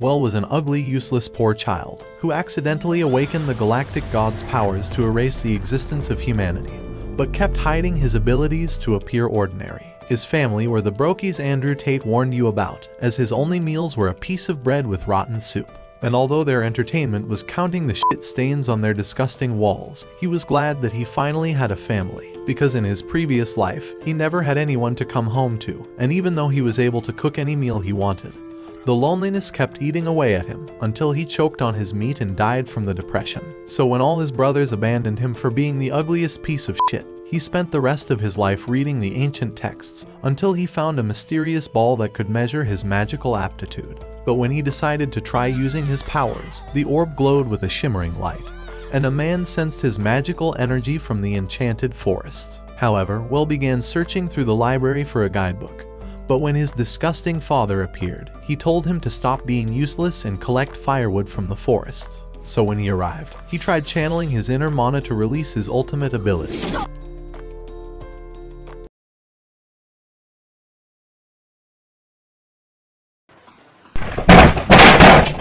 Well was an ugly, useless poor child, who accidentally awakened the galactic god's powers to erase the existence of humanity, but kept hiding his abilities to appear ordinary. His family were the brokies Andrew Tate warned you about, as his only meals were a piece of bread with rotten soup. And although their entertainment was counting the shit stains on their disgusting walls, he was glad that he finally had a family, because in his previous life, he never had anyone to come home to, and even though he was able to cook any meal he wanted, the loneliness kept eating away at him, until he choked on his meat and died from the depression. So when all his brothers abandoned him for being the ugliest piece of shit, he spent the rest of his life reading the ancient texts, until he found a mysterious ball that could measure his magical aptitude. But when he decided to try using his powers, the orb glowed with a shimmering light, and a man sensed his magical energy from the enchanted forest. However, Will began searching through the library for a guidebook. But when his disgusting father appeared, he told him to stop being useless and collect firewood from the forest. So when he arrived, he tried channeling his inner mana to release his ultimate ability.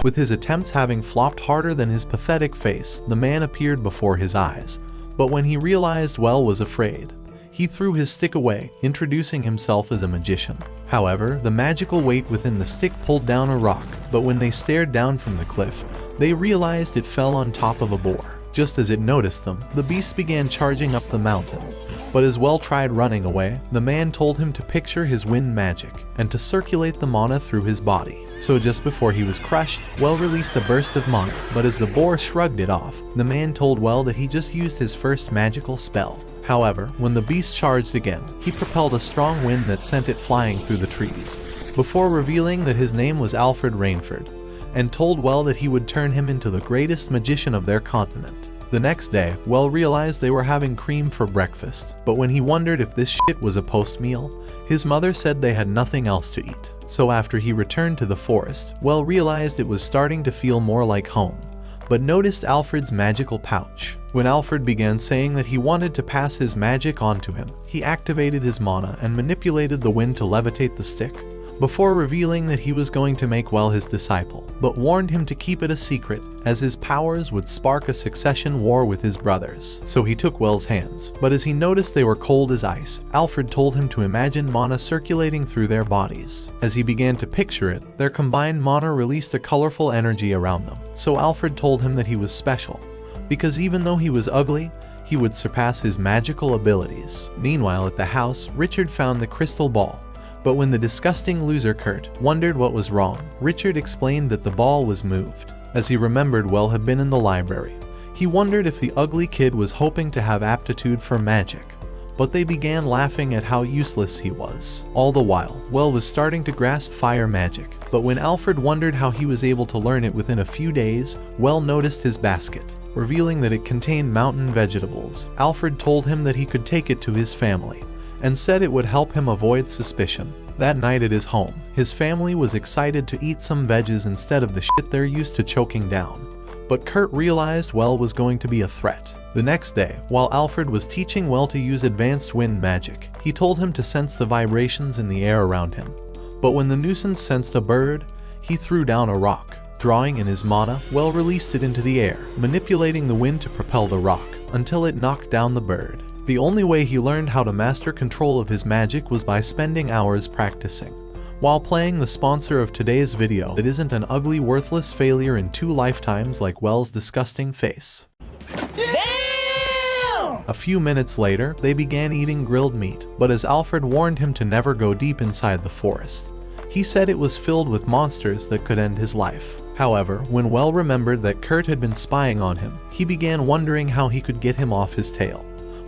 With his attempts having flopped harder than his pathetic face, the man appeared before his eyes. But when he realized Well was afraid, he threw his stick away, introducing himself as a magician. However, the magical weight within the stick pulled down a rock, but when they stared down from the cliff, they realized it fell on top of a boar. Just as it noticed them, the beast began charging up the mountain. But as Well tried running away, the man told him to picture his wind magic, and to circulate the mana through his body. So just before he was crushed, Well released a burst of mana, but as the boar shrugged it off, the man told Well that he just used his first magical spell. However, when the beast charged again, he propelled a strong wind that sent it flying through the trees, before revealing that his name was Alfred Reincarnated, and told Well that he would turn him into the greatest magician of their continent. The next day, Well realized they were having cream for breakfast, but when he wondered if this shit was a post-meal, his mother said they had nothing else to eat. So after he returned to the forest, Well realized it was starting to feel more like home, but noticed Alfred's magical pouch. When Alfred began saying that he wanted to pass his magic on to him, he activated his mana and manipulated the wind to levitate the stick, before revealing that he was going to make Well his disciple, but warned him to keep it a secret, as his powers would spark a succession war with his brothers. So he took Well's hands, but as he noticed they were cold as ice, Alfred told him to imagine mana circulating through their bodies. As he began to picture it, their combined mana released a colorful energy around them. So Alfred told him that he was special, because even though he was ugly, he would surpass his magical abilities. Meanwhile at the house, Richard found the crystal ball. But when the disgusting loser Kurt wondered what was wrong, Richard explained that the ball was moved. As he remembered Well had been in the library, he wondered if the ugly kid was hoping to have aptitude for magic. But they began laughing at how useless he was. All the while, Well was starting to grasp fire magic. But when Alfred wondered how he was able to learn it within a few days, Well noticed his basket, revealing that it contained mountain vegetables. Alfred told him that he could take it to his family, and said it would help him avoid suspicion. That night at his home, his family was excited to eat some veggies instead of the shit they're used to choking down. But Kurt realized Well was going to be a threat. The next day, while Alfred was teaching Well to use advanced wind magic, he told him to sense the vibrations in the air around him. But when the nuisance sensed a bird, he threw down a rock. Drawing in his mana, Well released it into the air, manipulating the wind to propel the rock, until it knocked down the bird. The only way he learned how to master control of his magic was by spending hours practicing, while playing the sponsor of today's video that isn't an ugly, worthless failure in 2 lifetimes like Well's disgusting face. Damn! A few minutes later, they began eating grilled meat, but as Alfred warned him to never go deep inside the forest, he said it was filled with monsters that could end his life. However, when Well remembered that Kurt had been spying on him, he began wondering how he could get him off his tail.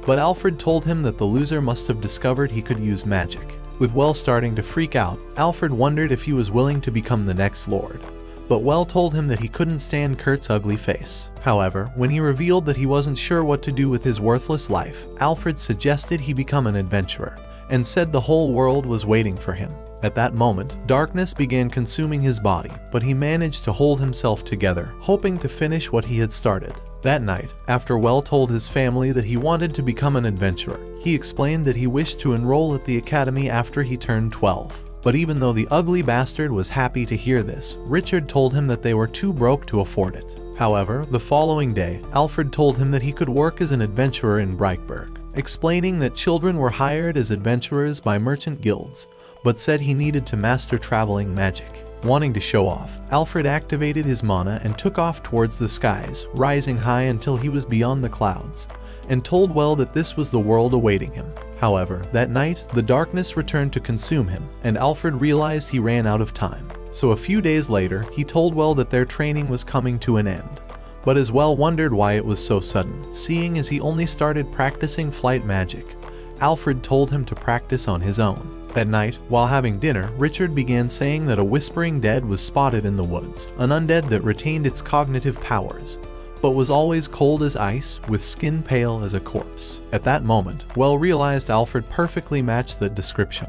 But Alfred told him that the loser must have discovered he could use magic. With Well starting to freak out, Alfred wondered if he was willing to become the next lord. But Well told him that he couldn't stand Kurt's ugly face. However, when he revealed that he wasn't sure what to do with his worthless life, Alfred suggested he become an adventurer, and said the whole world was waiting for him. At that moment, darkness began consuming his body, but he managed to hold himself together, hoping to finish what he had started. That night, after Well told his family that he wanted to become an adventurer, he explained that he wished to enroll at the academy after he turned 12. But even though the ugly bastard was happy to hear this, Richard told him that they were too broke to afford it. However, the following day, Alfred told him that he could work as an adventurer in Breitberg, explaining that children were hired as adventurers by merchant guilds, but said he needed to master traveling magic. Wanting to show off, Alfred activated his mana and took off towards the skies, rising high until he was beyond the clouds, and told Well that this was the world awaiting him. However, that night, the darkness returned to consume him, and Alfred realized he ran out of time. So a few days later, he told Well that their training was coming to an end. But as Well wondered why it was so sudden, seeing as he only started practicing flight magic, Alfred told him to practice on his own. That night, while having dinner, Richard began saying that a whispering dead was spotted in the woods, an undead that retained its cognitive powers, but was always cold as ice, with skin pale as a corpse. At that moment, Well realized Alfred perfectly matched that description.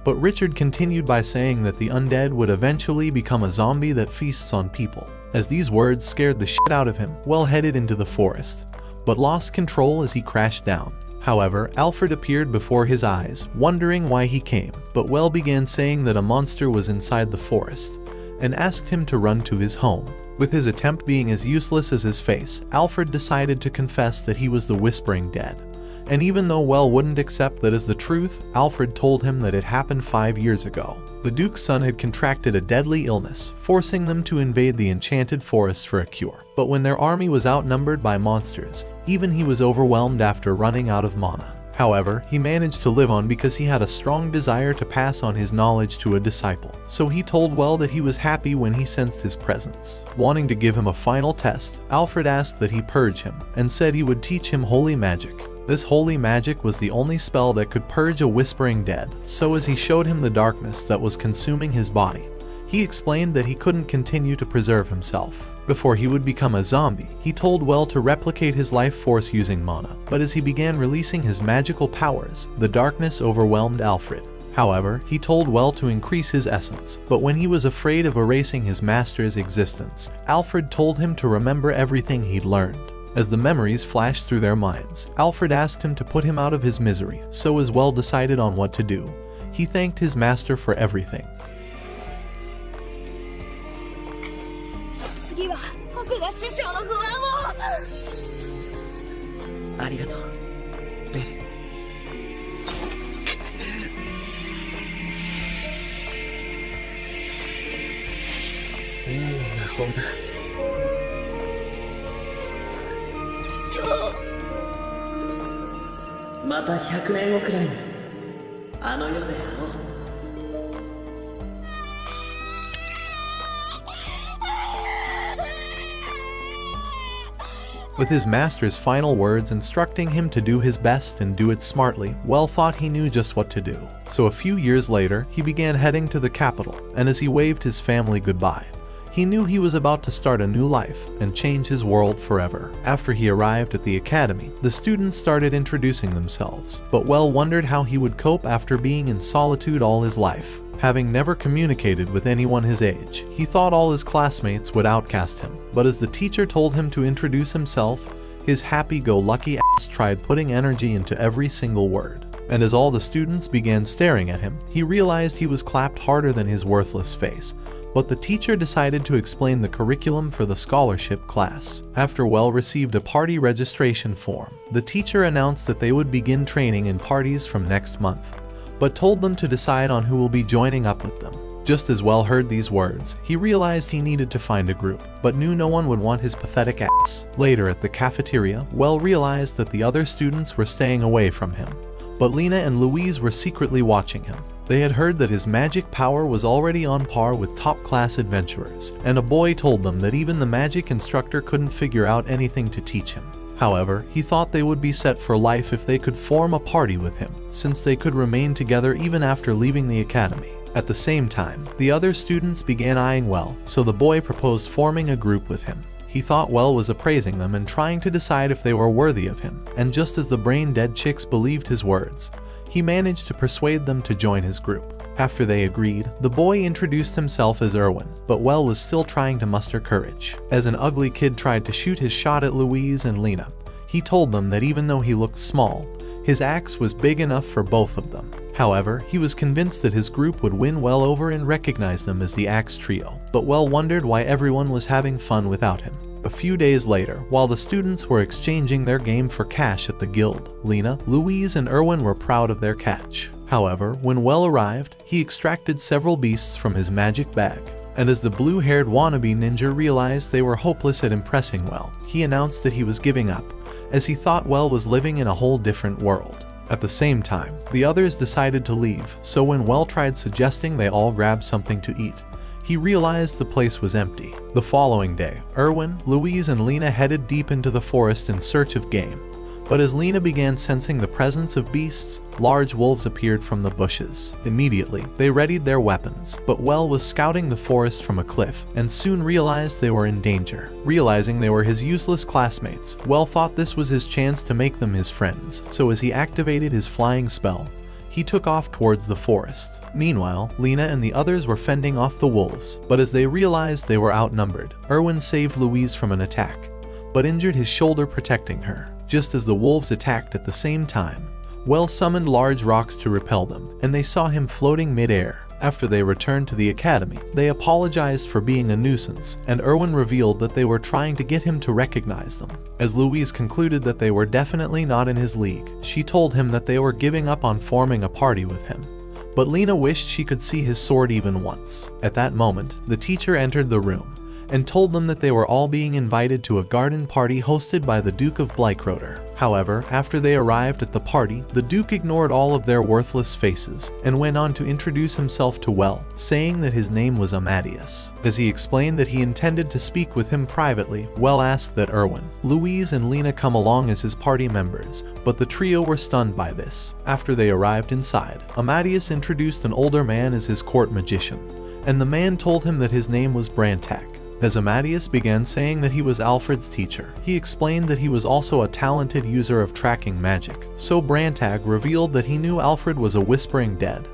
But Richard continued by saying that the undead would eventually become a zombie that feasts on people. As these words scared the shit out of him, Well headed into the forest, but lost control as he crashed down. However, Alfred appeared before his eyes, wondering why he came, but Well began saying that a monster was inside the forest, and asked him to run to his home. With his attempt being as useless as his face, Alfred decided to confess that he was the Whispering Dead. And even though Well wouldn't accept that as the truth, Alfred told him that it happened 5 years ago. The Duke's son had contracted a deadly illness, forcing them to invade the enchanted forest for a cure. But when their army was outnumbered by monsters, even he was overwhelmed after running out of mana. However, he managed to live on because he had a strong desire to pass on his knowledge to a disciple. So he told Well that he was happy when he sensed his presence. Wanting to give him a final test, Alfred asked that he purge him, and said he would teach him holy magic. This holy magic was the only spell that could purge a whispering dead, so as he showed him the darkness that was consuming his body, he explained that he couldn't continue to preserve himself. Before he would become a zombie, he told Well to replicate his life force using mana, but as he began releasing his magical powers, the darkness overwhelmed Alfred. However, he told Well to increase his essence, but when he was afraid of erasing his master's existence, Alfred told him to remember everything he'd learned. As the memories flashed through their minds, Alfred asked him to put him out of his misery, so as Well decided on what to do. He thanked his master for everything. 次は僕が師匠の不安を。ありがとう、ベル。いい魔法だ。 また100年後くらいにあの世で会おう。 With his master's final words instructing him to do his best and do it smartly, Well thought he knew just what to do. So a few years later, he began heading to the capital, and as he waved his family goodbye, he knew he was about to start a new life and change his world forever. After he arrived at the academy, the students started introducing themselves, but Well wondered how he would cope after being in solitude all his life. Having never communicated with anyone his age, he thought all his classmates would outcast him, but as the teacher told him to introduce himself, his happy-go-lucky ass tried putting energy into every single word. And as all the students began staring at him, he realized he was clapped harder than his worthless face. But the teacher decided to explain the curriculum for the scholarship class. After Well received a party registration form, the teacher announced that they would begin training in parties from next month, but told them to decide on who will be joining up with them. Just as Well heard these words, he realized he needed to find a group, but knew no one would want his pathetic ass. Later at the cafeteria, Well realized that the other students were staying away from him, but Lena and Louise were secretly watching him. They had heard that his magic power was already on par with top-class adventurers, and a boy told them that even the magic instructor couldn't figure out anything to teach him. However, he thought they would be set for life if they could form a party with him, since they could remain together even after leaving the academy. At the same time, the other students began eyeing Well, so the boy proposed forming a group with him. He thought Well was appraising them and trying to decide if they were worthy of him, and just as the brain-dead chicks believed his words, he managed to persuade them to join his group. After they agreed, the boy introduced himself as Erwin, but Well was still trying to muster courage. As an ugly kid tried to shoot his shot at Louise and Lena, he told them that even though he looked small, His axe was big enough for both of them. However, he was convinced that his group would win well over and recognize them as the Axe Trio, but Well wondered why everyone was having fun without him. A few days later, while the students were exchanging their game for cash at the guild, Lena, Louise, and Erwin were proud of their catch. However, when Well arrived, he extracted several beasts from his magic bag. And as the blue-haired wannabe ninja realized they were hopeless at impressing Well, he announced that he was giving up, as he thought Well was living in a whole different world. At the same time, the others decided to leave, so when Well tried suggesting they all grab something to eat, he realized the place was empty. The following day, Erwin, Louise, and Lena headed deep into the forest in search of game. But as Lena began sensing the presence of beasts, large wolves appeared from the bushes. Immediately, they readied their weapons, but Well was scouting the forest from a cliff and soon realized they were in danger. Realizing they were his useless classmates, Well thought this was his chance to make them his friends, so as he activated his flying spell, he took off towards the forest. Meanwhile, Lena and the others were fending off the wolves, but as they realized they were outnumbered, Erwin saved Louise from an attack, but injured his shoulder protecting her. Just as the wolves attacked at the same time, Well summoned large rocks to repel them, and they saw him floating mid-air. After they returned to the academy, they apologized for being a nuisance, and Erwin revealed that they were trying to get him to recognize them. As Louise concluded that they were definitely not in his league, she told him that they were giving up on forming a party with him. But Lena wished she could see his sword even once. At that moment, the teacher entered the room and told them that they were all being invited to a garden party hosted by the Duke of Bleichroder. However, after they arrived at the party, the Duke ignored all of their worthless faces and went on to introduce himself to Well, saying that his name was Amadeus. As he explained that he intended to speak with him privately, Well asked that Erwin, Louise, and Lena come along as his party members, but the trio were stunned by this. After they arrived inside, Amadeus introduced an older man as his court magician, and the man told him that his name was Brantak. As Amadeus began saying that he was Alfred's teacher, he explained that he was also a talented user of tracking magic. So Brantag revealed that he knew Alfred was a whispering dead,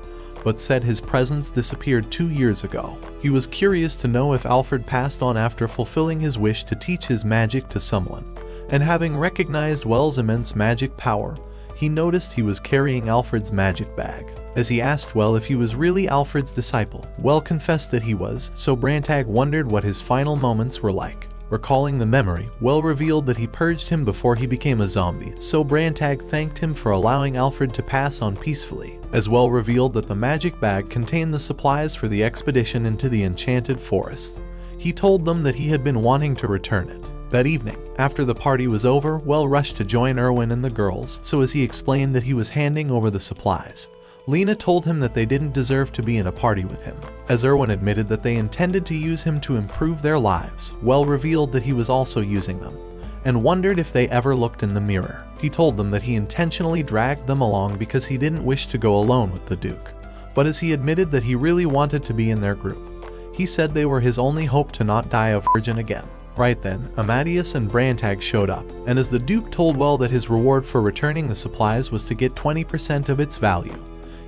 but said his presence disappeared 2 years ago. He was curious to know if Alfred passed on after fulfilling his wish to teach his magic to someone, and having recognized Well's immense magic power, he noticed he was carrying Alfred's magic bag. As he asked Well if he was really Alfred's disciple, Well confessed that he was, so Brantag wondered what his final moments were like. Recalling the memory, Well revealed that he purged him before he became a zombie, so Brantag thanked him for allowing Alfred to pass on peacefully. As Well revealed that the magic bag contained the supplies for the expedition into the enchanted forest, he told them that he had been wanting to return it. That evening, after the party was over, Well rushed to join Erwin and the girls, so as he explained that he was handing over the supplies, Lena told him that they didn't deserve to be in a party with him. As Erwin admitted that they intended to use him to improve their lives, Well revealed that he was also using them, and wondered if they ever looked in the mirror. He told them that he intentionally dragged them along because he didn't wish to go alone with the Duke, but as he admitted that he really wanted to be in their group, he said they were his only hope to not die a virgin again. Right then, Amadeus and Brantag showed up, and as the Duke told Well that his reward for returning the supplies was to get 20% of its value,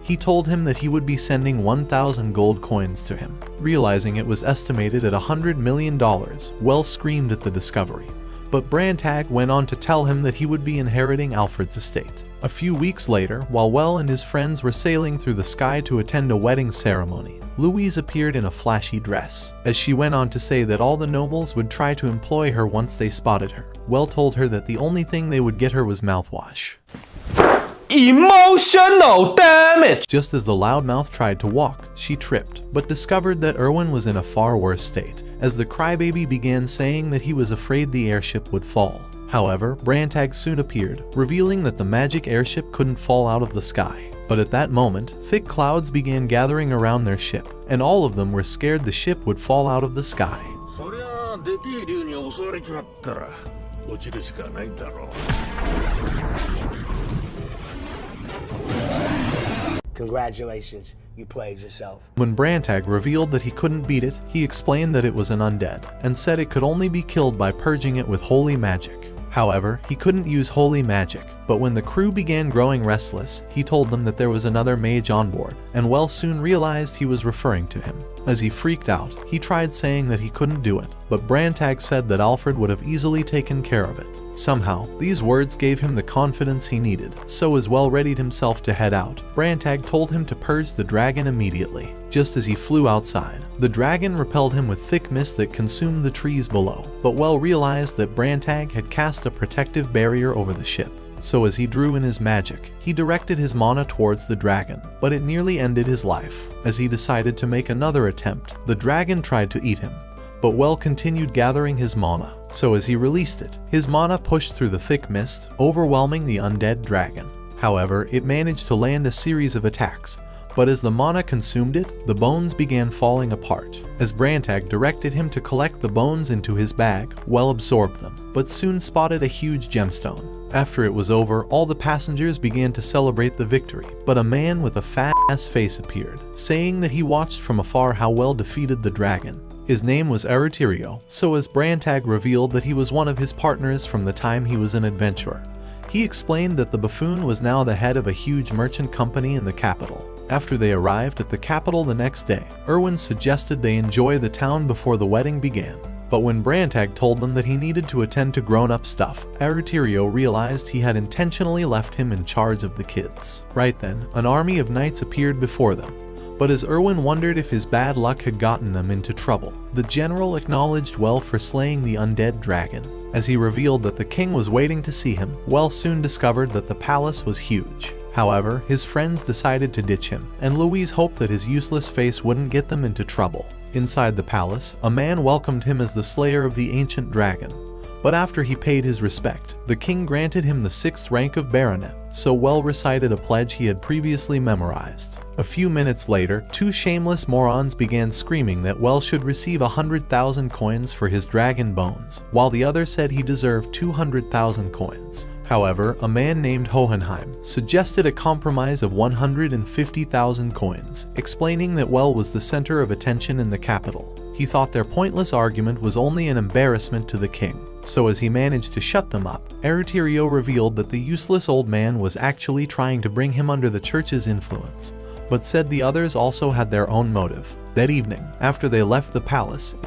he told him that he would be sending 1,000 gold coins to him. Realizing it was estimated at $100 million, Well screamed at the discovery, but Brantag went on to tell him that he would be inheriting Alfred's estate. A few weeks later, while Well and his friends were sailing through the sky to attend a wedding ceremony, Louise appeared in a flashy dress. As she went on to say that all the nobles would try to employ her once they spotted her, Well told her that the only thing they would get her was mouthwash. Emotional damage! Just as the loudmouth tried to walk, she tripped, but discovered that Erwin was in a far worse state, as the crybaby began saying that he was afraid the airship would fall. However, Brantag soon appeared, revealing that the magic airship couldn't fall out of the sky. But at that moment, thick clouds began gathering around their ship, and all of them were scared the ship would fall out of the sky. Congratulations, you played yourself. When Brantag revealed that he couldn't beat it, he explained that it was an undead, and said it could only be killed by purging it with holy magic. However, he couldn't use holy magic, But when the crew began growing restless, he told them that there was another mage on board, and Well soon realized he was referring to him. As he freaked out, he tried saying that he couldn't do it, but Brantag said that Alfred would have easily taken care of it. Somehow, these words gave him the confidence he needed, so as Well readied himself to head out, Brantag told him to purge the dragon immediately. Just as he flew outside, the dragon repelled him with thick mist that consumed the trees below, but Well realized that Brantag had cast a protective barrier over the ship. So as he drew in his magic, he directed his mana towards the dragon, but it nearly ended his life. As he decided to make another attempt, the dragon tried to eat him, but Well continued gathering his mana. So as he released it, his mana pushed through the thick mist, overwhelming the undead dragon. However, it managed to land a series of attacks, but as the mana consumed it, the bones began falling apart. As Brantag directed him to collect the bones into his bag, Well absorbed them, but soon spotted a huge gemstone. After it was over, all the passengers began to celebrate the victory, but a man with a fat-ass face appeared, saying that he watched from afar how Well defeated the dragon. His name was Eritirio, so as Brantag revealed that he was one of his partners from the time he was an adventurer. He explained that the buffoon was now the head of a huge merchant company in the capital. After they arrived at the capital the next day, Erwin suggested they enjoy the town before the wedding began. But when Brantag told them that he needed to attend to grown-up stuff, Eritirio realized he had intentionally left him in charge of the kids. Right then, an army of knights appeared before them. But as Erwin wondered if his bad luck had gotten them into trouble, the general acknowledged Well for slaying the undead dragon. As he revealed that the king was waiting to see him, Well soon discovered that the palace was huge. However, his friends decided to ditch him, and Louise hoped that his useless face wouldn't get them into trouble. Inside the palace, a man welcomed him as the slayer of the ancient dragon. But after he paid his respect, the king granted him the 6th rank of baronet, so Well recited a pledge he had previously memorized. A few minutes later, 2 shameless morons began screaming that Well should receive 100,000 coins for his dragon bones, while the other said he deserved 200,000 coins. However, a man named Hohenheim suggested a compromise of 150,000 coins, explaining that Well was the center of attention in the capital. He thought their pointless argument was only an embarrassment to the king. So as he managed to shut them up, Eritirio revealed that the useless old man was actually trying to bring him under the church's influence, but said the others also had their own motive. That evening, after they left the palace,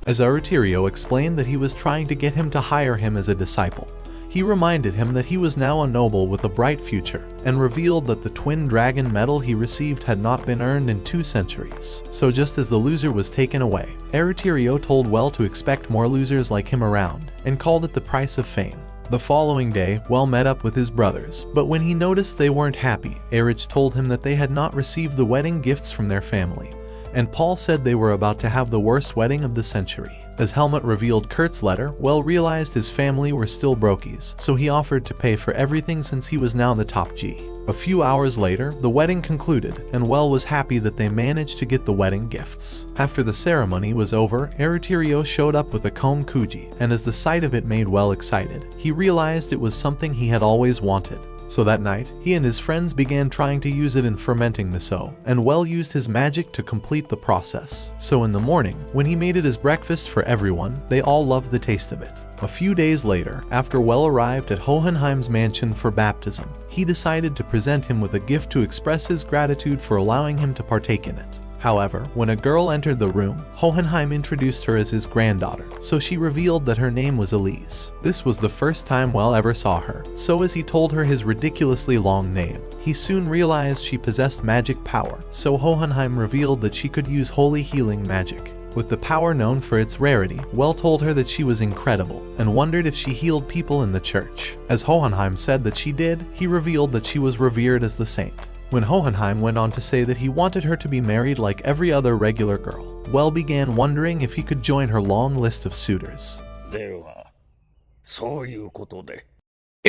as Eritirio explained that he was trying to get him to hire him as a disciple, he reminded him that he was now a noble with a bright future, and revealed that the twin dragon medal he received had not been earned in 2 centuries. So just as the loser was taken away, Eritirio told Well to expect more losers like him around, and called it the price of fame. The following day, Well met up with his brothers, but when he noticed they weren't happy, Erich told him that they had not received the wedding gifts from their family, and Paul said they were about to have the worst wedding of the century. As Helmut revealed Kurt's letter, Well realized his family were still brokies, so he offered to pay for everything since he was now the top G. A few hours later, the wedding concluded, and Well was happy that they managed to get the wedding gifts. After the ceremony was over, Eritirio showed up with a comb kuji, and as the sight of it made Well excited, he realized it was something he had always wanted. So that night, he and his friends began trying to use it in fermenting miso, and Well used his magic to complete the process. So in the morning, when he made it as breakfast for everyone, they all loved the taste of it. A few days later, after Well arrived at Hohenheim's mansion for baptism, he decided to present him with a gift to express his gratitude for allowing him to partake in it. However, when a girl entered the room, Hohenheim introduced her as his granddaughter, so she revealed that her name was Elise. This was the first time Well ever saw her, so as he told her his ridiculously long name, he soon realized she possessed magic power, so Hohenheim revealed that she could use holy healing magic. With the power known for its rarity, Well told her that she was incredible, and wondered if she healed people in the church. As Hohenheim said that she did, he revealed that she was revered as the saint. When Hohenheim went on to say that he wanted her to be married like every other regular girl, Well began wondering if he could join her long list of suitors. It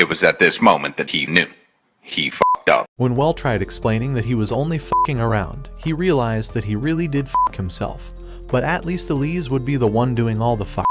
was at this moment that he knew. He fucked up. When Well tried explaining that he was only fucking around, he realized that he really did fuck himself, but at least Elise would be the one doing all the fuck.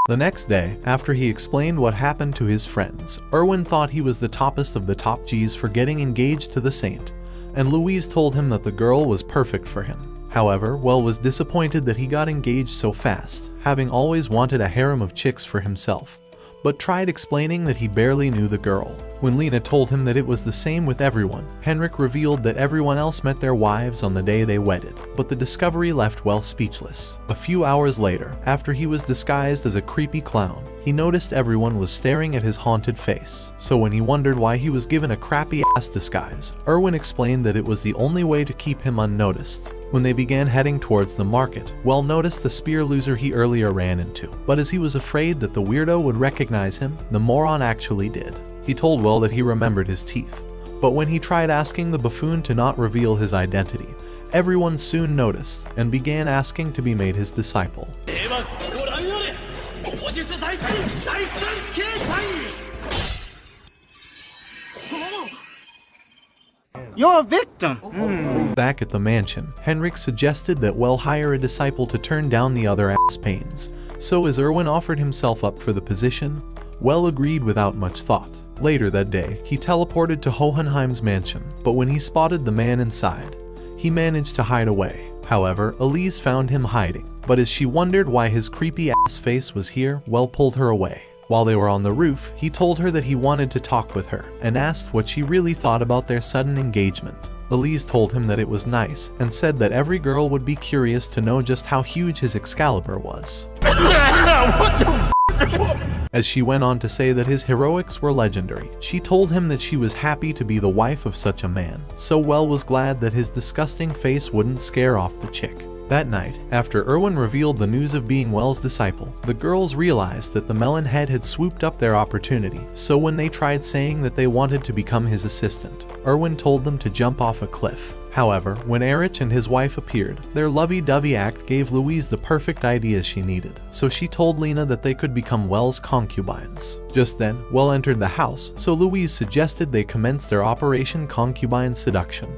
The next day, after he explained what happened to his friends, Erwin thought he was the toppest of the top G's for getting engaged to the saint, and Louise told him that the girl was perfect for him. However, Well was disappointed that he got engaged so fast, having always wanted a harem of chicks for himself, but tried explaining that he barely knew the girl. When Lena told him that it was the same with everyone, Henrik revealed that everyone else met their wives on the day they wedded, but the discovery left Well speechless. A few hours later, after he was disguised as a creepy clown, he noticed everyone was staring at his haunted face. So when he wondered why he was given a crappy-ass disguise, Erwin explained that it was the only way to keep him unnoticed. When they began heading towards the market, Well noticed the spear loser he earlier ran into, but as he was afraid that the weirdo would recognize him, the moron actually did. He told Well that he remembered his teeth, but when he tried asking the buffoon to not reveal his identity, everyone soon noticed and began asking to be made his disciple. You're a victim. Back at the mansion, Henrik suggested that Well hire a disciple to turn down the other ass pains. So as Erwin offered himself up for the position, Well agreed without much thought. Later that day, he teleported to Hohenheim's mansion, but when he spotted the man inside, he managed to hide away. However, Elise found him hiding, but as she wondered why his creepy ass face was here, Well pulled her away. While they were on the roof, he told her that he wanted to talk with her and asked what she really thought about their sudden engagement. Elise told him that it was nice and said that every girl would be curious to know just how huge his Excalibur was. As she went on to say that his heroics were legendary, she told him that she was happy to be the wife of such a man, so Well was glad that his disgusting face wouldn't scare off the chick. That night, after Erwin revealed the news of being Well's disciple, the girls realized that the melon head had swooped up their opportunity, so when they tried saying that they wanted to become his assistant, Erwin told them to jump off a cliff. However, when Erich and his wife appeared, their lovey-dovey act gave Louise the perfect ideas she needed, so she told Lena that they could become Well's concubines. Just then, Well entered the house, so Louise suggested they commence their Operation Concubine Seduction.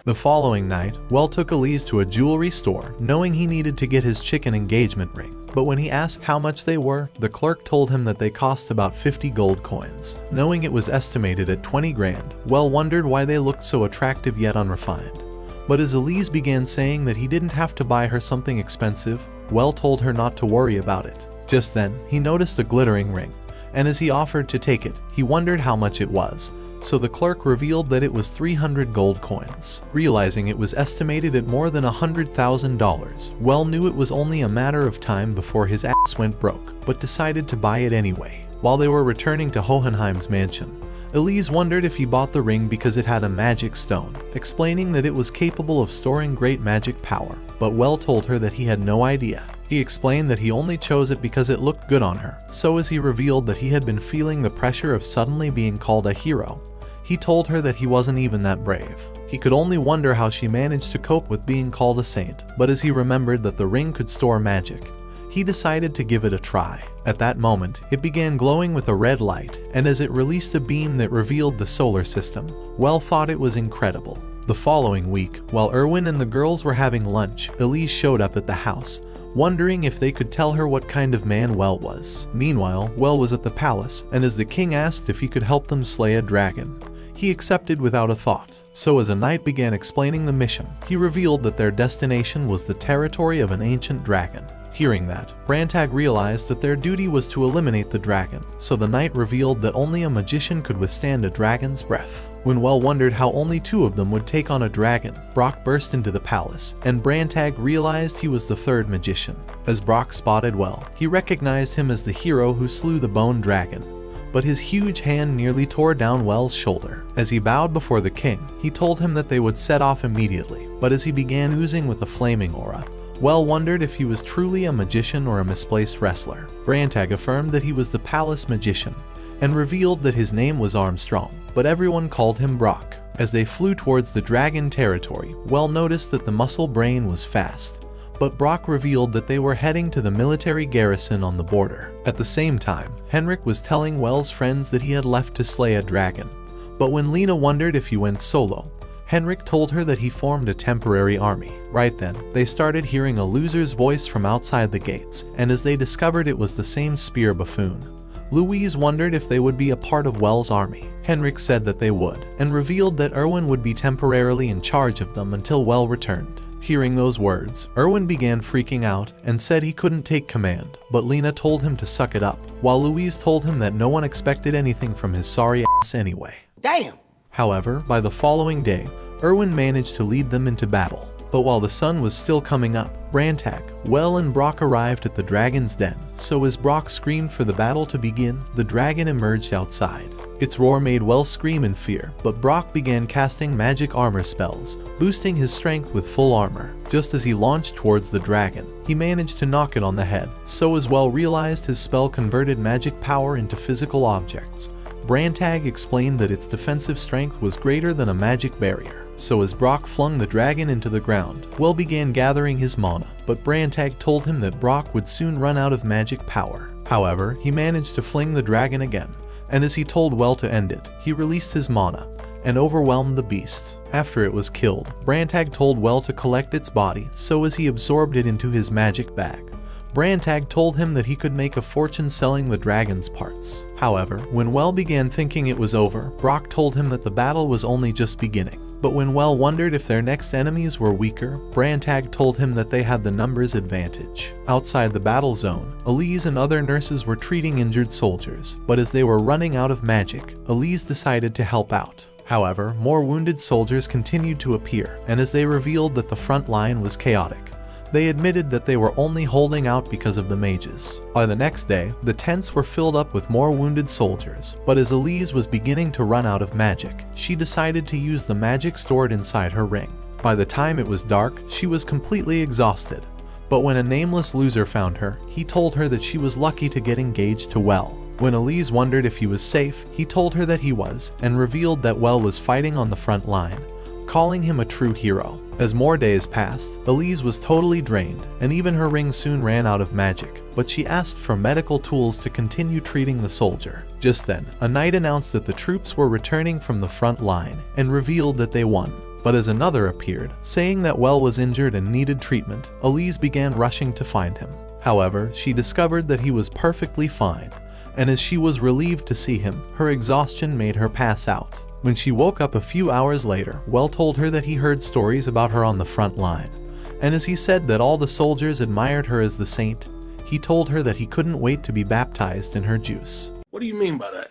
The following night, Well took Elise to a jewelry store, knowing he needed to get his chick an engagement ring. But when he asked how much they were, the clerk told him that they cost about 50 gold coins. Knowing it was estimated at 20 grand, Well wondered why they looked so attractive yet unrefined. But as Elise began saying that he didn't have to buy her something expensive, Well told her not to worry about it. Just then, he noticed a glittering ring, and as he offered to take it, he wondered how much it was. So the clerk revealed that it was 300 gold coins. Realizing it was estimated at more than $100,000, Well knew it was only a matter of time before his ass went broke, but decided to buy it anyway. While they were returning to Hohenheim's mansion, Elise wondered if he bought the ring because it had a magic stone, explaining that it was capable of storing great magic power, but Well told her that he had no idea. He explained that he only chose it because it looked good on her, so as he revealed that he had been feeling the pressure of suddenly being called a hero, he told her that he wasn't even that brave. He could only wonder how she managed to cope with being called a saint, but as he remembered that the ring could store magic, he decided to give it a try. At that moment, it began glowing with a red light, and as it released a beam that revealed the solar system, Well thought it was incredible. The following week, while Erwin and the girls were having lunch, Elise showed up at the house, wondering if they could tell her what kind of man Well was. Meanwhile, Well was at the palace, and as the king asked if he could help them slay a dragon, he accepted without a thought. So as a knight began explaining the mission, he revealed that their destination was the territory of an ancient dragon. Hearing that, Brantag realized that their duty was to eliminate the dragon, so the knight revealed that only a magician could withstand a dragon's breath. When Well wondered how only 2 of them would take on a dragon, Brock burst into the palace, and Brantag realized he was the 3rd magician. As Brock spotted Well, he recognized him as the hero who slew the bone dragon, but his huge hand nearly tore down Well's shoulder. As he bowed before the king, he told him that they would set off immediately, but as he began oozing with a flaming aura, Well wondered if he was truly a magician or a misplaced wrestler. Brantag affirmed that he was the palace magician, and revealed that his name was Armstrong, but everyone called him Brock. As they flew towards the dragon territory, Well noticed that the muscle brain was fast, but Brock revealed that they were heading to the military garrison on the border. At the same time, Henrik was telling Wells' friends that he had left to slay a dragon. But when Lena wondered if he went solo, Henrik told her that he formed a temporary army. Right then, they started hearing a loser's voice from outside the gates, and as they discovered it was the same spear buffoon. Louise wondered if they would be a part of Wells' army. Henrik said that they would, and revealed that Erwin would be temporarily in charge of them until Well returned. Hearing those words, Erwin began freaking out and said he couldn't take command, but Lena told him to suck it up, while Louise told him that no one expected anything from his sorry ass anyway. Damn! However, by the following day, Erwin managed to lead them into battle. But while the sun was still coming up, Brantag, Well and Brock arrived at the dragon's den, so as Brock screamed for the battle to begin, the dragon emerged outside. Its roar made Well scream in fear, but Brock began casting magic armor spells, boosting his strength with full armor. Just as he launched towards the dragon, he managed to knock it on the head, so as Well realized his spell converted magic power into physical objects. Brantag explained that its defensive strength was greater than a magic barrier. So as Brock flung the dragon into the ground, Well began gathering his mana, but Brantag told him that Brock would soon run out of magic power. However, he managed to fling the dragon again, and as he told Well to end it, he released his mana and overwhelmed the beast. After it was killed, Brantag told Well to collect its body, so as he absorbed it into his magic bag. Brantag told him that he could make a fortune selling the dragon's parts. However, when Well began thinking it was over, Brock told him that the battle was only just beginning. But when Well wondered if their next enemies were weaker, Brantag told him that they had the numbers advantage. Outside the battle zone, Elise and other nurses were treating injured soldiers, but as they were running out of magic, Elise decided to help out. However, more wounded soldiers continued to appear, and as they revealed that the front line was chaotic, they admitted that they were only holding out because of the mages. By the next day, the tents were filled up with more wounded soldiers, but as Elise was beginning to run out of magic, she decided to use the magic stored inside her ring. By the time it was dark, she was completely exhausted. But when a nameless loser found her, he told her that she was lucky to get engaged to Well. When Elise wondered if he was safe, he told her that he was, and revealed that Well was fighting on the front line, calling him a true hero. As more days passed, Elise was totally drained, and even her ring soon ran out of magic, but she asked for medical tools to continue treating the soldier. Just then, a knight announced that the troops were returning from the front line, and revealed that they won. But as another appeared, saying that Well was injured and needed treatment, Elise began rushing to find him. However, she discovered that he was perfectly fine, and as she was relieved to see him, her exhaustion made her pass out. When she woke up a few hours later, Well told her that he heard stories about her on the front line, and as he said that all the soldiers admired her as the saint, he told her that he couldn't wait to be baptized in her juice. What do you mean by that?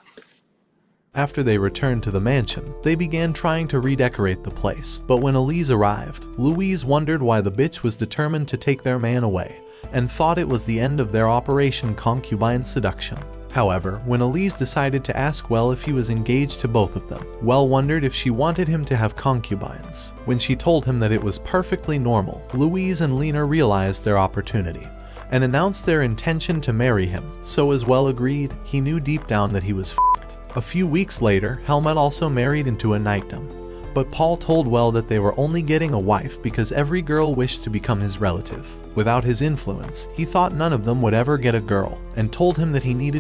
After they returned to the mansion, they began trying to redecorate the place, but when Elise arrived, Louise wondered why the bitch was determined to take their man away, and thought it was the end of their Operation Concubine Seduction. However, when Elise decided to ask Well if he was engaged to both of them, Well wondered if she wanted him to have concubines. When she told him that it was perfectly normal, Louise and Lena realized their opportunity, and announced their intention to marry him, so as Well agreed, he knew deep down that he was f***ed. A few weeks later, Helmut also married into a knightdom, but Paul told Well that they were only getting a wife because every girl wished to become his relative. Without his influence, he thought none of them would ever get a girl, and told him that he needed